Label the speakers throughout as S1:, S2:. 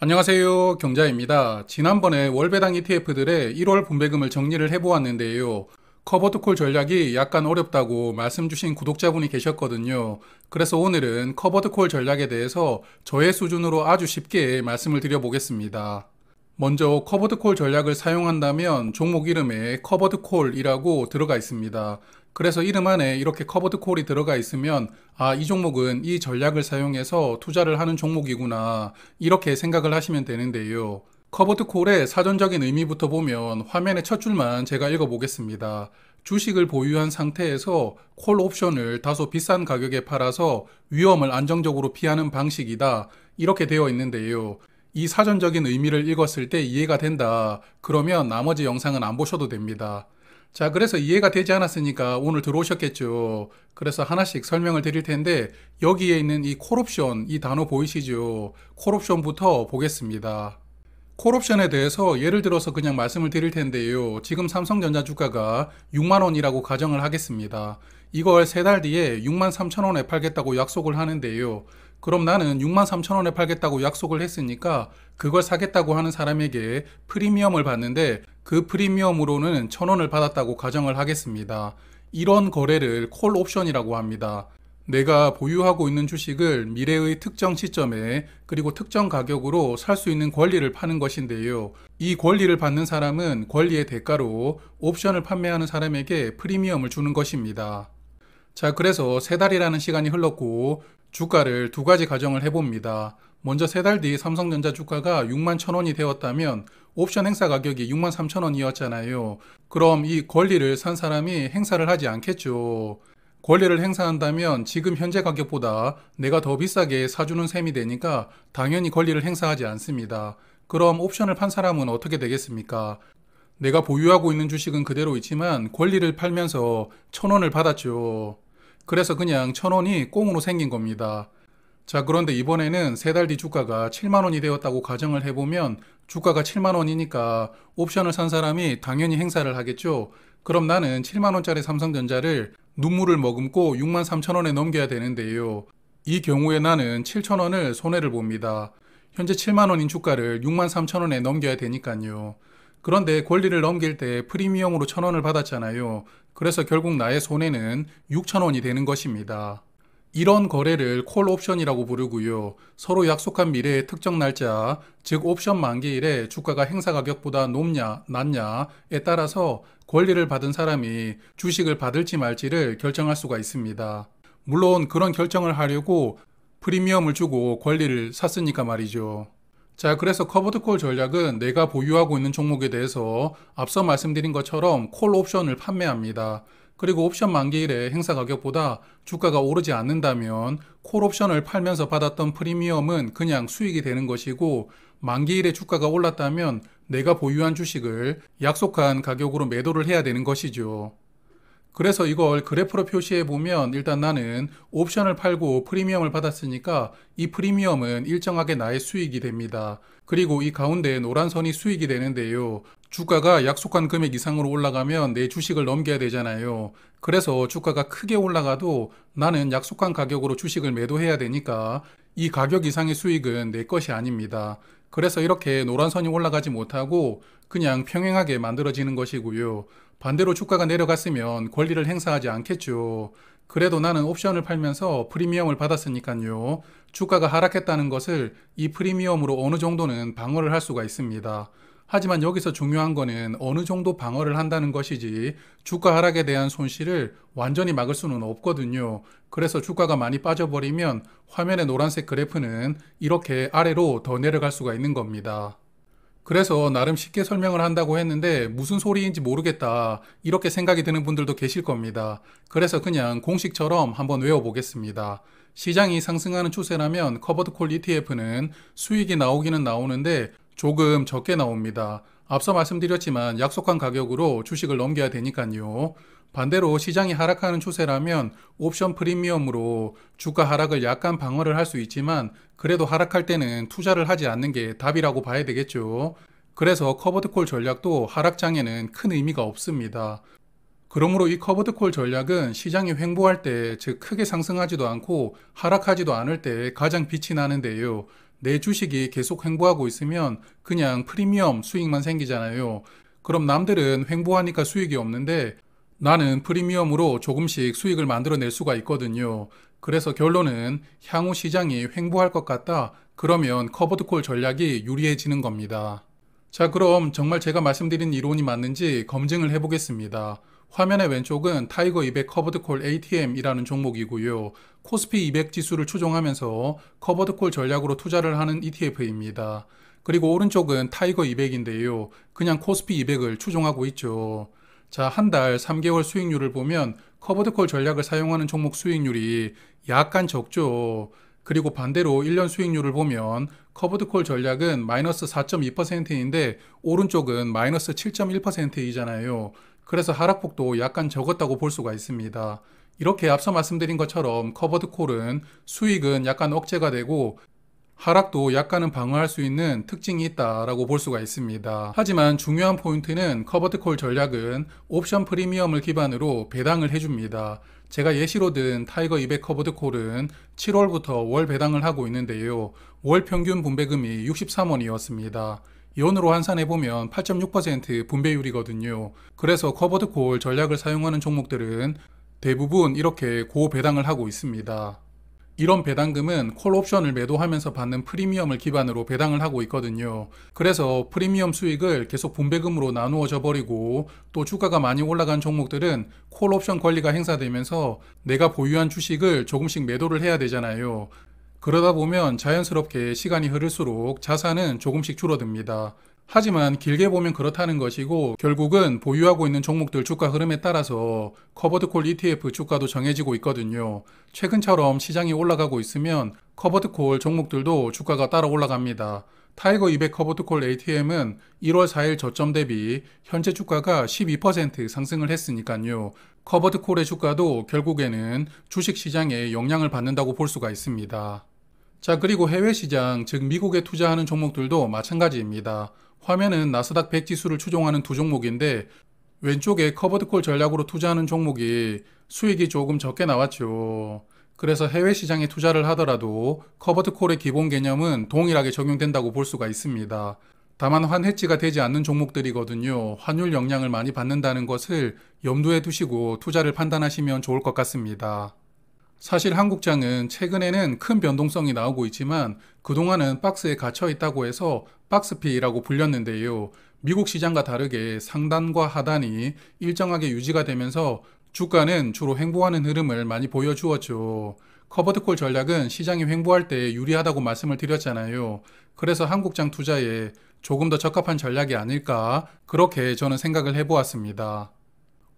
S1: 안녕하세요. 경자입니다. 지난번에 월배당 ETF들의 1월 분배금을 정리를 해보았는데요. 커버드콜 전략이 약간 어렵다고 말씀 주신 구독자분이 계셨거든요. 그래서 오늘은 커버드콜 전략에 대해서 저의 수준으로 아주 쉽게 말씀을 드려보겠습니다. 먼저 커버드콜 전략을 사용한다면 종목 이름에 커버드콜이라고 들어가 있습니다. 그래서 이름 안에 이렇게 커버드콜이 들어가 있으면 이 종목은 이 전략을 사용해서 투자를 하는 종목이구나 이렇게 생각을 하시면 되는데요. 커버드콜의 사전적인 의미부터 보면 화면의 첫 줄만 제가 읽어보겠습니다. 주식을 보유한 상태에서 콜 옵션을 다소 비싼 가격에 팔아서 위험을 안정적으로 피하는 방식이다 이렇게 되어 있는데요. 이 사전적인 의미를 읽었을 때 이해가 된다. 그러면 나머지 영상은 안 보셔도 됩니다. 자, 그래서 이해가 되지 않았으니까 오늘 들어오셨겠죠. 그래서 하나씩 설명을 드릴 텐데 여기에 있는 이 콜옵션, 이 단어 보이시죠? 콜옵션부터 보겠습니다. 콜옵션에 대해서 예를 들어서 그냥 말씀을 드릴 텐데요. 지금 삼성전자 주가가 6만원이라고 가정을 하겠습니다. 이걸 3달 뒤에 6만 3천원에 팔겠다고 약속을 하는데요. 그럼 나는 6만 3천원에 팔겠다고 약속을 했으니까 그걸 사겠다고 하는 사람에게 프리미엄을 받는데 그 프리미엄으로는 1,000원을 받았다고 가정을 하겠습니다. 이런 거래를 콜 옵션이라고 합니다. 내가 보유하고 있는 주식을 미래의 특정 시점에 그리고 특정 가격으로 살 수 있는 권리를 파는 것인데요. 이 권리를 받는 사람은 권리의 대가로 옵션을 판매하는 사람에게 프리미엄을 주는 것입니다. 자, 그래서 3달이라는 시간이 흘렀고 주가를 두 가지 가정을 해봅니다. 먼저 3달 뒤 삼성전자 주가가 6만 1,000원이 되었다면 옵션 행사 가격이 6만 3천원이었잖아요. 그럼 이 권리를 산 사람이 행사를 하지 않겠죠. 권리를 행사한다면 지금 현재 가격보다 내가 더 비싸게 사주는 셈이 되니까 당연히 권리를 행사하지 않습니다. 그럼 옵션을 판 사람은 어떻게 되겠습니까? 내가 보유하고 있는 주식은 그대로 있지만 권리를 팔면서 1,000원을 받았죠. 그래서 그냥 1,000원이 꽁으로 생긴 겁니다. 자, 그런데 이번에는 3달 뒤 주가가 7만원이 되었다고 가정을 해보면 주가가 7만원이니까 옵션을 산 사람이 당연히 행사를 하겠죠. 그럼 나는 7만원짜리 삼성전자를 눈물을 머금고 6만 3천원에 넘겨야 되는데요. 이 경우에 나는 7천원을 손해를 봅니다. 현재 7만원인 주가를 6만 3천원에 넘겨야 되니까요. 그런데 권리를 넘길 때 프리미엄으로 1,000원을 받았잖아요. 그래서 결국 나의 손해는 6천원이 되는 것입니다. 이런 거래를 콜 옵션이라고 부르고요. 서로 약속한 미래의 특정 날짜, 즉 옵션 만기일에 주가가 행사 가격보다 높냐, 낮냐에 따라서 권리를 받은 사람이 주식을 받을지 말지를 결정할 수가 있습니다. 물론 그런 결정을 하려고 프리미엄을 주고 권리를 샀으니까 말이죠. 자, 그래서 커버드콜 전략은 내가 보유하고 있는 종목에 대해서 앞서 말씀드린 것처럼 콜 옵션을 판매합니다. 그리고 옵션 만기일에 행사 가격보다 주가가 오르지 않는다면 콜 옵션을 팔면서 받았던 프리미엄은 그냥 수익이 되는 것이고 만기일에 주가가 올랐다면 내가 보유한 주식을 약속한 가격으로 매도를 해야 되는 것이죠. 그래서 이걸 그래프로 표시해 보면 일단 나는 옵션을 팔고 프리미엄을 받았으니까 이 프리미엄은 일정하게 나의 수익이 됩니다. 그리고 이 가운데 노란 선이 수익이 되는데요. 주가가 약속한 금액 이상으로 올라가면 내 주식을 넘겨야 되잖아요. 그래서 주가가 크게 올라가도 나는 약속한 가격으로 주식을 매도해야 되니까 이 가격 이상의 수익은 내 것이 아닙니다. 그래서 이렇게 노란 선이 올라가지 못하고 그냥 평행하게 만들어지는 것이고요. 반대로 주가가 내려갔으면 권리를 행사하지 않겠죠. 그래도 나는 옵션을 팔면서 프리미엄을 받았으니까요. 주가가 하락했다는 것을 이 프리미엄으로 어느 정도는 방어를 할 수가 있습니다. 하지만 여기서 중요한 거는 어느 정도 방어를 한다는 것이지 주가 하락에 대한 손실을 완전히 막을 수는 없거든요. 그래서 주가가 많이 빠져버리면 화면의 노란색 그래프는 이렇게 아래로 더 내려갈 수가 있는 겁니다. 그래서 나름 쉽게 설명을 한다고 했는데 무슨 소리인지 모르겠다 이렇게 생각이 드는 분들도 계실 겁니다. 그래서 그냥 공식처럼 한번 외워보겠습니다. 시장이 상승하는 추세라면 커버드콜 ETF는 수익이 나오기는 나오는데 조금 적게 나옵니다. 앞서 말씀드렸지만 약속한 가격으로 주식을 넘겨야 되니까요. 반대로 시장이 하락하는 추세라면 옵션 프리미엄으로 주가 하락을 약간 방어를 할 수 있지만 그래도 하락할 때는 투자를 하지 않는 게 답이라고 봐야 되겠죠. 그래서 커버드콜 전략도 하락장에는 큰 의미가 없습니다. 그러므로 이 커버드콜 전략은 시장이 횡보할 때, 즉 크게 상승하지도 않고 하락하지도 않을 때 가장 빛이 나는데요. 내 주식이 계속 횡보하고 있으면 그냥 프리미엄 수익만 생기잖아요. 그럼 남들은 횡보하니까 수익이 없는데 나는 프리미엄으로 조금씩 수익을 만들어낼 수가 있거든요. 그래서 결론은 향후 시장이 횡보할 것 같다. 그러면 커버드콜 전략이 유리해지는 겁니다. 자, 그럼 정말 제가 말씀드린 이론이 맞는지 검증을 해보겠습니다. 화면의 왼쪽은 타이거 200 커버드콜 ATM이라는 종목이고요. 코스피 200 지수를 추종하면서 커버드콜 전략으로 투자를 하는 ETF입니다. 그리고 오른쪽은 타이거 200인데요. 그냥 코스피 200을 추종하고 있죠. 자, 한 달 3개월 수익률을 보면 커버드콜 전략을 사용하는 종목 수익률이 약간 적죠. 그리고 반대로 1년 수익률을 보면 커버드콜 전략은 마이너스 4.2%인데 오른쪽은 마이너스 7.1%이잖아요. 그래서 하락폭도 약간 적었다고 볼 수가 있습니다. 이렇게 앞서 말씀드린 것처럼 커버드콜은 수익은 약간 억제가 되고 하락도 약간은 방어할 수 있는 특징이 있다라고 볼 수가 있습니다. 하지만 중요한 포인트는 커버드콜 전략은 옵션 프리미엄을 기반으로 배당을 해줍니다. 제가 예시로 든 타이거 200 커버드콜은 7월부터 월 배당을 하고 있는데요. 월 평균 분배금이 63원이었습니다. 연으로 환산해보면 8.6% 분배율이거든요. 그래서 커버드콜 전략을 사용하는 종목들은 대부분 이렇게 고배당을 하고 있습니다. 이런 배당금은 콜 옵션을 매도하면서 받는 프리미엄을 기반으로 배당을 하고 있거든요. 그래서 프리미엄 수익을 계속 분배금으로 나누어져 버리고 또 주가가 많이 올라간 종목들은 콜 옵션 권리가 행사되면서 내가 보유한 주식을 조금씩 매도를 해야 되잖아요. 그러다 보면 자연스럽게 시간이 흐를수록 자산은 조금씩 줄어듭니다. 하지만 길게 보면 그렇다는 것이고 결국은 보유하고 있는 종목들 주가 흐름에 따라서 커버드콜 ETF 주가도 정해지고 있거든요. 최근처럼 시장이 올라가고 있으면 커버드콜 종목들도 주가가 따라 올라갑니다. 타이거 200 커버드콜 ATM은 1월 4일 저점 대비 현재 주가가 12% 상승을 했으니까요. 커버드콜의 주가도 결국에는 주식시장에 영향을 받는다고 볼 수가 있습니다. 자, 그리고 해외 시장, 즉 미국에 투자하는 종목들도 마찬가지입니다. 화면은 나스닥 100 지수를 추종하는 두 종목인데 왼쪽에 커버드콜 전략으로 투자하는 종목이 수익이 조금 적게 나왔죠. 그래서 해외 시장에 투자를 하더라도 커버드콜의 기본 개념은 동일하게 적용된다고 볼 수가 있습니다. 다만 환해지가 되지 않는 종목들이거든요. 환율 영향을 많이 받는다는 것을 염두에 두시고 투자를 판단하시면 좋을 것 같습니다. 사실 한국장은 최근에는 큰 변동성이 나오고 있지만 그동안은 박스에 갇혀 있다고 해서 박스피라고 불렸는데요. 미국 시장과 다르게 상단과 하단이 일정하게 유지가 되면서 주가는 주로 횡보하는 흐름을 많이 보여주었죠. 커버드콜 전략은 시장이 횡보할 때 유리하다고 말씀을 드렸잖아요. 그래서 한국장 투자에 조금 더 적합한 전략이 아닐까 그렇게 저는 생각을 해보았습니다.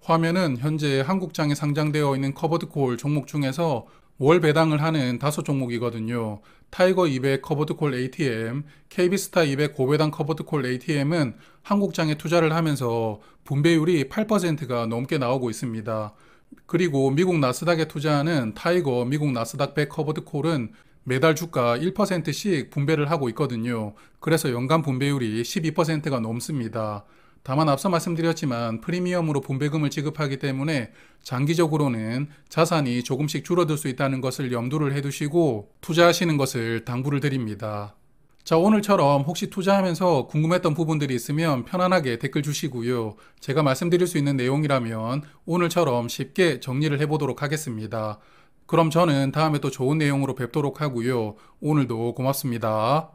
S1: 화면은 현재 한국장에 상장되어 있는 커버드콜 종목 중에서 월 배당을 하는 5종목이거든요. 타이거 200 커버드콜 ATM, KB스타 200 고배당 커버드콜 ATM은 한국장에 투자를 하면서 분배율이 8%가 넘게 나오고 있습니다. 그리고 미국 나스닥에 투자하는 타이거 미국 나스닥 100 커버드콜은 매달 주가 1%씩 분배를 하고 있거든요. 그래서 연간 분배율이 12%가 넘습니다. 다만 앞서 말씀드렸지만 프리미엄으로 분배금을 지급하기 때문에 장기적으로는 자산이 조금씩 줄어들 수 있다는 것을 염두를 해두시고 투자하시는 것을 당부를 드립니다. 자, 오늘처럼 혹시 투자하면서 궁금했던 부분들이 있으면 편안하게 댓글 주시고요. 제가 말씀드릴 수 있는 내용이라면 오늘처럼 쉽게 정리를 해보도록 하겠습니다. 그럼 저는 다음에 또 좋은 내용으로 뵙도록 하고요. 오늘도 고맙습니다.